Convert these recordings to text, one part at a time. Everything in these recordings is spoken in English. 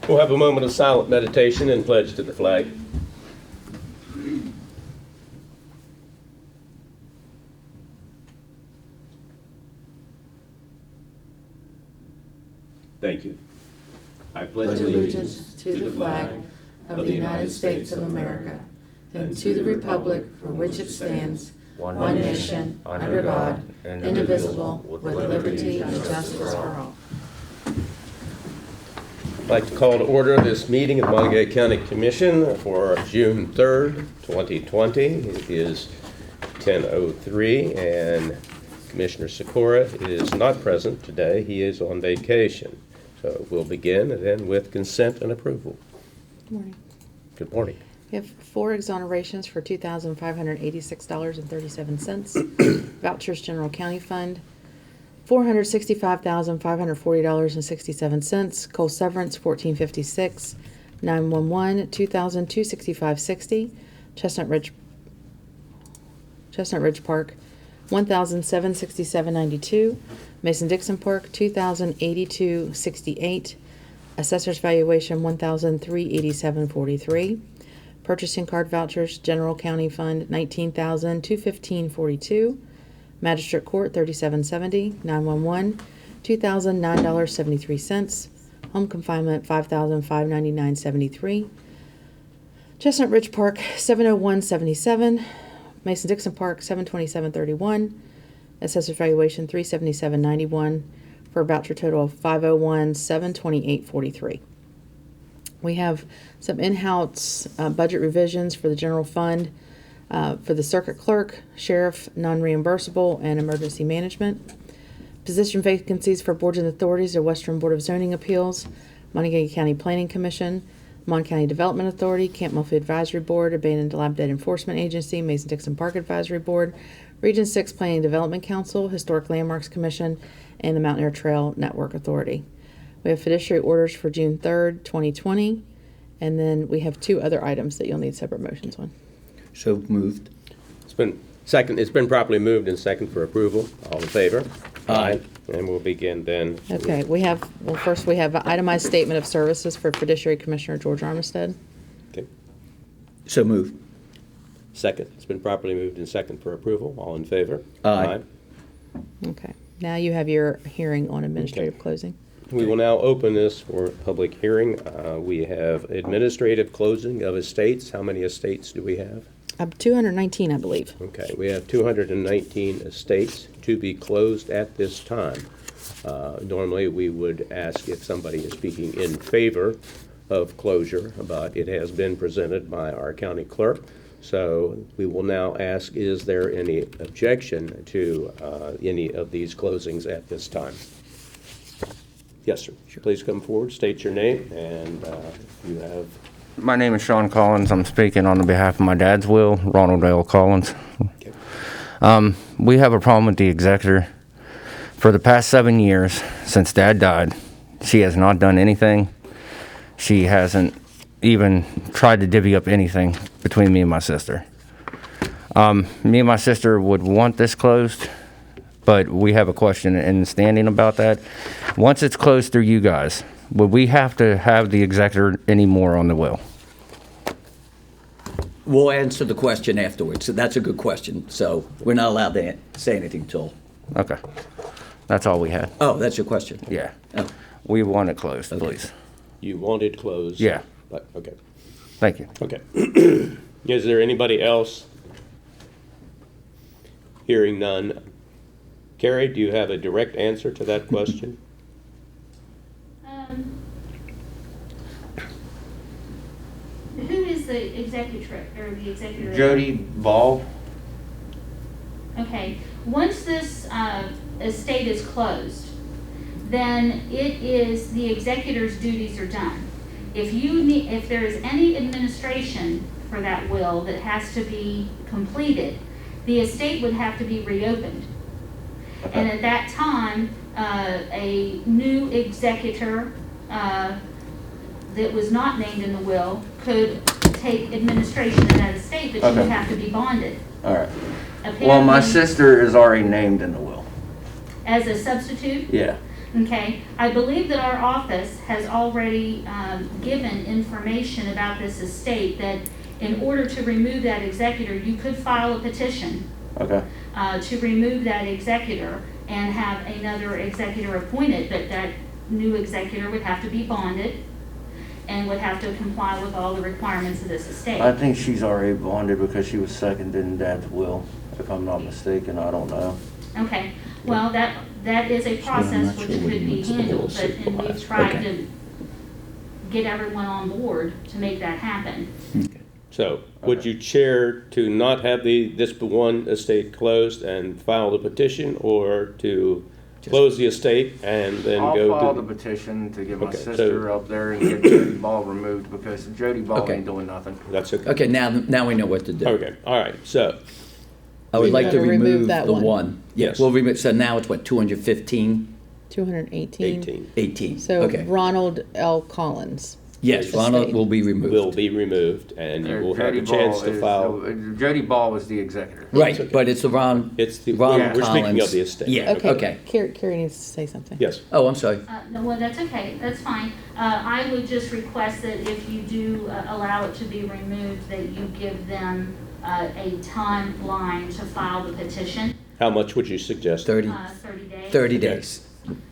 We'll have a moment of silent meditation and pledge to the flag. Thank you. I pledge allegiance to the flag of the United States of America and to the republic for which it stands, one nation, under God, indivisible, with liberty and justice for all. I'd like to call to order this meeting of the Monongalia County Commission for June 3rd, 2020. It is 10:03, and Commissioner Sikora is not present today. He is on vacation. So we'll begin then with consent and approval. Good morning. Good morning. We have 4 exonerations for $2,586.37. Vouchers, General County Fund, $465,540.67. Coal severance, $1,456. 911, $2,265.60. Chestnut Ridge Park, $1,767.92. Mason-Dixon Park, $2,082.68. Assessor's valuation, $1,387.43. Purchasing card vouchers, General County Fund, $19,215.42. Magistrate Court, $37.70. 911, $2,009.73. Home confinement, $5,599.73. Chestnut Ridge Park, $701.77. Mason-Dixon Park, $727.31. Assessor's valuation, $377.91, for a voucher total of $501,728.43. We have some in-house budget revisions for the general fund, for the circuit clerk, sheriff, non-reimbursable, and emergency management. Position vacancies for boards and authorities are Western Board of Zoning Appeals, Monongalia County Planning Commission, Mon County Development Authority, Camp Mulphy Advisory Board, Abandoned Dilapidated Enforcement Agency, Mason-Dixon Park Advisory Board, Region 6 Planning and Development Council, Historic Landmarks Commission, and the Mountain Air Trail Network Authority. We have fiduciary orders for June 3rd, 2020, and then we have 2 other items that you'll need separate motions on. So moved. It's been properly moved and second for approval. All in favor? Aye. And we'll begin then. Okay, first we have an itemized statement of services for Fiduciary Commissioner George Armistead. Okay. So moved. Second. It's been properly moved and second for approval. All in favor? Aye. Okay, now you have your hearing on administrative closing. We will now open this for public hearing. We have administrative closing of estates. How many estates do we have? 219, I believe. Okay, we have 219 estates to be closed at this time. Normally, we would ask if somebody is speaking in favor of closure, but it has been presented by our county clerk. So we will now ask, is there any objection to any of these closings at this time? Yes, sir. Sure. Please come forward, state your name, and you have... My name is Sean Collins. I'm speaking on behalf of my dad's will, Ronald L. Collins. Okay. We have a problem with the executor. For the past 7 years, since Dad died, she has not done anything. She hasn't even tried to divvy up anything between me and my sister. Me and my sister would want this closed, but we have a question in standing about that. Once it's closed through you guys, would we have to have the executor anymore on the will? We'll answer the question afterwards. So that's a good question. So we're not allowed to say anything till. Okay. That's all we had. Oh, that's your question. Yeah. Oh. We want it closed, please. You want it closed? Yeah. But, okay. Thank you. Okay. Is there anybody else? Hearing none. Carrie, do you have a direct answer to that question? Who is the executor or the executor? Jody Ball. Okay. Once this estate is closed, then it is the executor's duties are done. If there is any administration for that will that has to be completed, the estate would have to be reopened. Okay. And at that time, a new executor that was not named in the will could take administration of that estate, but she would Okay. have to be bonded. All right. Well, my Apparently, sister is already named in the will. as a substitute, Yeah. Okay, I believe that our office has already given information about this estate, that in order to remove that executor, you could file a petition Okay. to remove that executor and have another executor appointed, but that new executor would have to be bonded and would have to comply with all the requirements of this estate. I think she's already bonded because she was second in Dad's will, if I'm not mistaken. I don't know. Okay, well, that is a process which could be handled, but, and we've tried to get everyone on board to make that happen. So, would you chair to not have this one estate closed and file the petition, or to close the estate and then I'll go file the to? petition to get my Okay, so- sister up there and get Jody Ball removed because Jody Ball Okay. ain't doing nothing. That's okay. Okay, now we know what to do. Okay, all right, so, I would We like to gotta remove remove that the one. one. Yes. We'll remove, so now it's what, 215, 218. 18 18? So Okay. Ronald L. Collins. Yes, Ronald will be removed. will be removed, and you will have a chance to file. Jody Ball was the executor. Right, but it's the Ron, It's the, Ron we're speaking Collins. of the estate. Yeah, Okay. okay. Carrie needs to say something. Yes, Oh, I'm sorry. No, well, that's okay, that's fine. I would just request that if you do allow it to be removed, that you give them a timeline to file the petition, how much would you suggest? 30, 30 days. 30 days.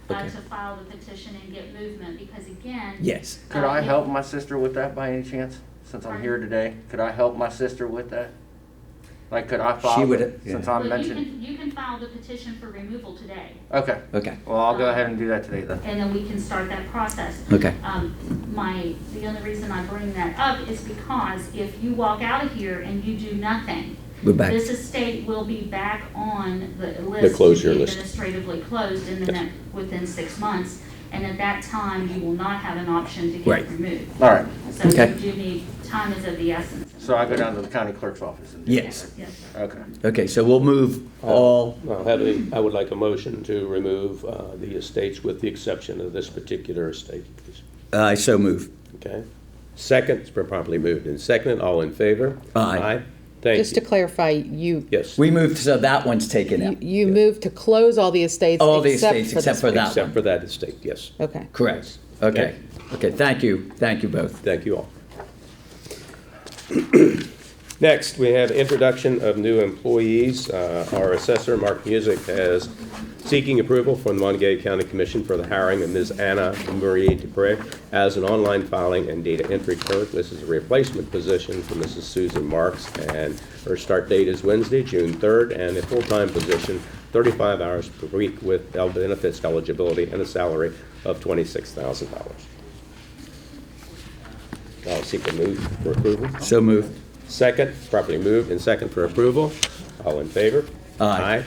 Okay. To file the petition and get movement, because again. Yes. Could I help my sister with that by any chance? Since I'm Pardon? here today, could I help my sister with that? Like, could I file She would- it since Well, I'm mentioned? you can file the petition for removal today, Okay. Okay. Well, I'll go ahead and do that today then. and then we can start that process. Okay. The only reason I bring that up is because if you walk out of here and you do nothing, We're back. this estate will be back on the list. closure to be list. administratively closed in the Yes. within 6 months, and at that time, you will not have an option to Right. get removed. All right. So Okay. you do need, time is of the essence. So I go down to the county clerk's office and do Yes. Yes. that? Okay. Okay, so we'll move all, I would like a motion to remove the estates with the exception of this particular estate, please. I so move. Okay? Second, it's been properly moved and seconded, all in favor? Aye. Thank Just to you. clarify, you Yes, We moved, so that one's taken out. you moved to close all the estates All the except estates for except this for one. that except one. for that estate, yes. Okay. Correct. Okay. Okay, thank you. Thank you both. Thank you all. Next, we have introduction of new employees. Our assessor, Mark Music, is seeking approval from the Monongalia County Commission for the hiring of Ms. Anna Marie Dupre as an online filing and data entry clerk. This is a replacement position for Mrs. Susan Marks, and her start date is Wednesday, June 3rd, and a full-time position, 35 hours per week with benefits eligibility and a salary of $26,000. I'll seek a move for approval. So moved. Second, properly moved and second for approval. All in favor? Aye.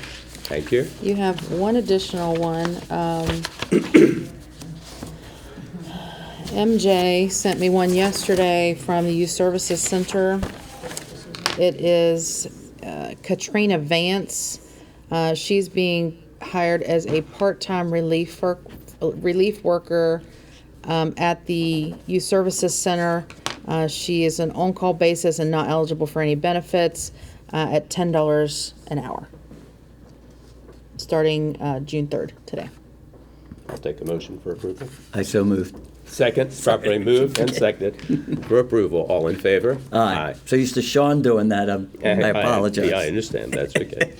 Thank you. You have one additional one. MJ sent me one yesterday from the Youth Services Center. It is Katrina Vance. She's being hired as a part-time relief worker at the Youth Services Center. She is an on-call basis and not eligible for any benefits at $10 an hour, starting June 3rd, today. I'll take a motion for approval. I so moved. Second, properly moved and seconded for approval. All in favor? Aye. So used to Sean doing that. I apologize. Yeah, I understand. That's okay.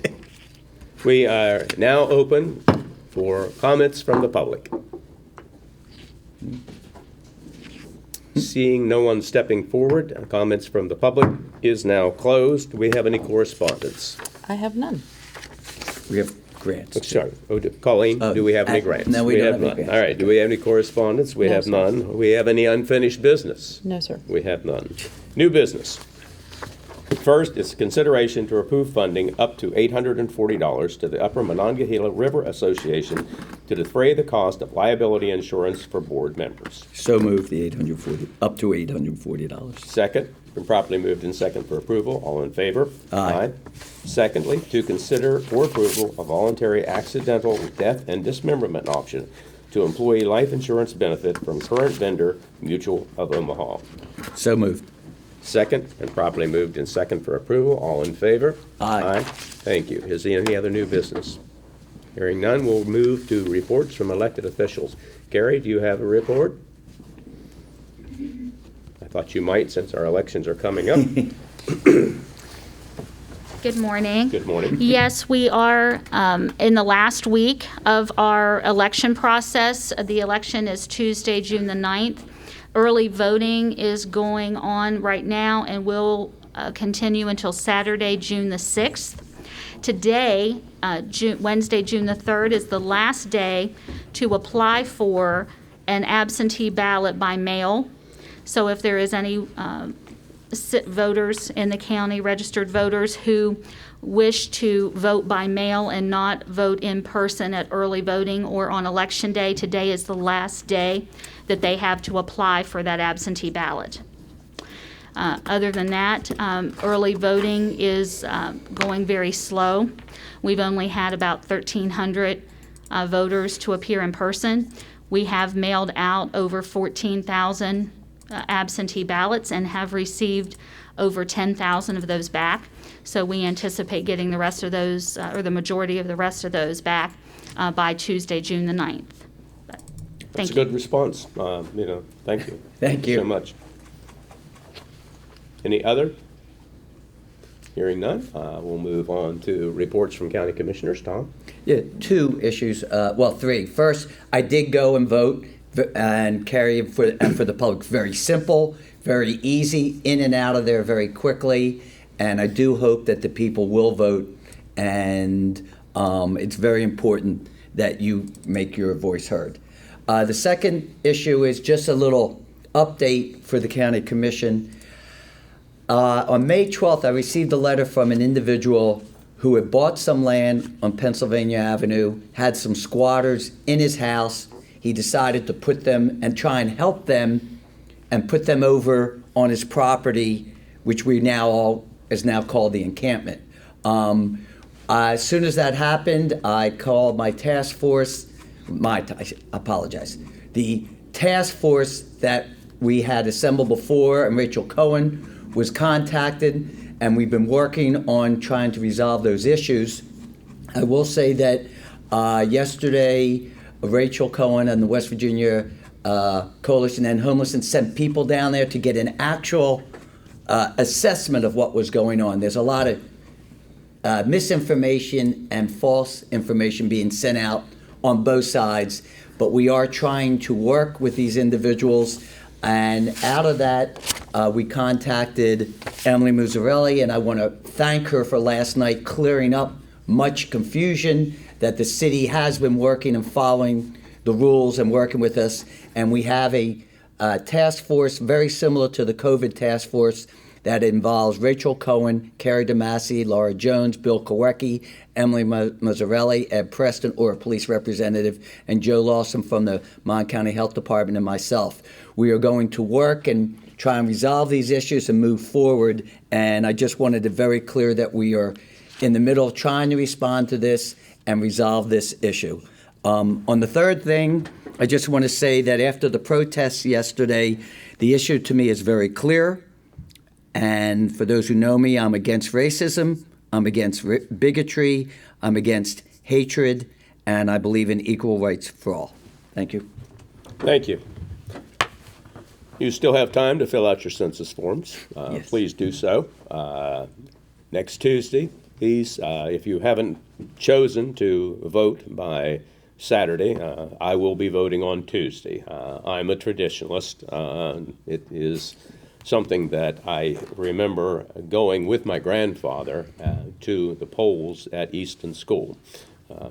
We are now open for comments from the public. Seeing no one stepping forward, comments from the public is now closed. Do we have any correspondence? I have none. We have grants. Sorry, Colleen, do we have any grants? No, we don't have any none. grants. All right, do we have any correspondence? We No, have sir. none. We have any unfinished business? No, sir. We have none. New business. First is consideration to approve funding up to $840 to the Upper Monongalia River Association to defray the cost of liability insurance for board members. So moved, the 840, up to $840. Second, been properly moved in second for approval. All in favor? Aye. Secondly, to consider for approval a voluntary accidental death and dismemberment option to employee life insurance benefit from current vendor Mutual of Omaha. So moved. Second, and properly moved in second for approval. All in favor? Aye. Thank you. Is there any other new business? Hearing none, we'll move to reports from elected officials. Gary, do you have a report? I thought you might, since our elections are coming up. Good morning. Good morning. Yes, we are in the last week of our election process. The election is Tuesday, June the 9th. Early voting is going on right now and will continue until Saturday, June the 6th. Today, Wednesday, June the 3rd, is the last day to apply for an absentee ballot by mail. So if there is any voters in the county, registered voters who wish to vote by mail and not vote in person at early voting or on election day, today is the last day that they have to apply for that absentee ballot. Other than that, early voting is going very slow. We've only had about 1,300 voters to appear in person. We have mailed out over 14,000 absentee ballots and have received over 10,000 of those back. So we anticipate getting the rest of those, or the majority of the rest of those back by Tuesday, June the 9th. But That's thank a you. good response. Thank you. Thank you. So much. Any other? Hearing none, we'll move on to reports from county commissioners. Tom? Yeah, two issues, well, three. First, I did go and vote and carry for the public. Very simple, very easy, in and out of there very quickly. And I do hope that the people will vote. And it's very important that you make your voice heard. The second issue is just a little update for the county commission. On May 12th, I received a letter from an individual who had bought some land on Pennsylvania Avenue, had some squatters in his house. He decided to put them and try and help them and put them over on his property, which is now called the encampment. As soon as that happened, I called my task force. The task force that we had assembled before, and Rachel Cohen was contacted, and we've been working on trying to resolve those issues. I will say that yesterday, Rachel Cohen and the West Virginia Coalition and Homelessness sent people down there to get an actual assessment of what was going on. There's a lot of misinformation and false information being sent out on both sides, but we are trying to work with these individuals. And out of that, we contacted Emily Muzzarelli, and I want to thank her for last night clearing up much confusion that the city has been working and following the rules and working with us. And we have a task force very similar to the COVID task force that involves Rachel Cohen, Carrie DeMasi, Laura Jones, Bill Korecki, Emily Muzzarelli, Ed Preston, or a police representative, and Joe Lawson from the Mon County Health Department, and myself. We are going to work and try and resolve these issues and move forward. And I just wanted to very clear that we are in the middle of trying to respond to this and resolve this issue. On the third thing, I just want to say that after the protests yesterday, the issue to me is very clear. And for those who know me, I'm against racism, I'm against bigotry, I'm against hatred, and I believe in equal rights for all. Thank you. Thank you. You still have time to fill out your census forms. Yes. Please do so. Next Tuesday, please, if you haven't chosen to vote by Saturday, I will be voting on Tuesday. I'm a traditionalist. It is something that I remember going with my grandfather to the polls at Easton School.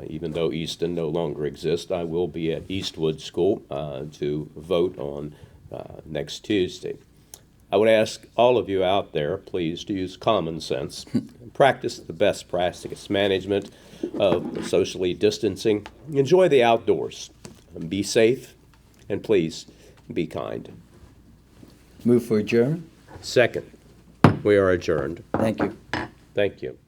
Even though Easton no longer exists, I will be at Eastwood School to vote on next Tuesday. I would ask all of you out there, please, to use common sense, practice the best practice management of socially distancing, enjoy the outdoors, be safe, and please be kind. Move for adjournment. Second, we are adjourned. Thank you. Thank you.